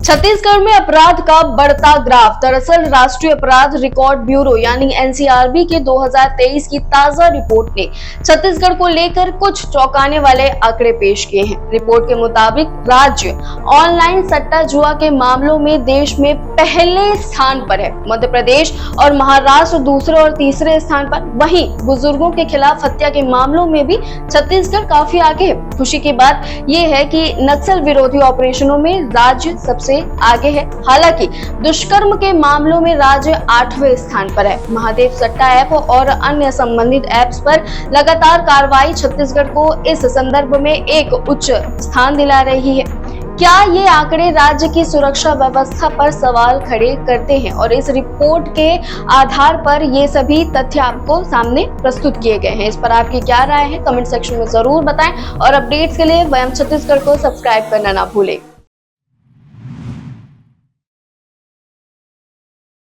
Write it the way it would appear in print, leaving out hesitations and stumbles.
छत्तीसगढ़ में अपराध का बढ़ता ग्राफ। दरअसल राष्ट्रीय अपराध रिकॉर्ड ब्यूरो यानी एनसीआरबी के 2023 की ताजा रिपोर्ट ने छत्तीसगढ़ को लेकर कुछ चौंकाने वाले आंकड़े पेश किए हैं। रिपोर्ट के मुताबिक राज्य ऑनलाइन सट्टा जुआ के मामलों में देश में पहले स्थान पर है। मध्य प्रदेश और महाराष्ट्र दूसरे और तीसरे स्थान पर। वहीं बुजुर्गों के खिलाफ हत्या के मामलों में भी छत्तीसगढ़ काफी आगे है। खुशी की बात यह है कि नक्सल विरोधी ऑपरेशनों में राज्य सबसे आगे है। हालांकि दुष्कर्म के मामलों में राज्य 8वें स्थान पर है। महादेव सट्टा ऐप और अन्य संबंधित ऐप्स पर लगातार कार्रवाई छत्तीसगढ़ को इस संदर्भ में एक उच्च स्थान दिला रही है। क्या ये आंकड़े राज्य की सुरक्षा व्यवस्था पर सवाल खड़े करते हैं? और इस रिपोर्ट के आधार पर ये सभी तथ्य आपको सामने प्रस्तुत किए गए हैं। इस पर आपकी क्या राय है? कमेंट सेक्शन में जरूर बताएं और अपडेट्स के लिए वयम छत्तीसगढ़ को सब्सक्राइब करना ना भूलें।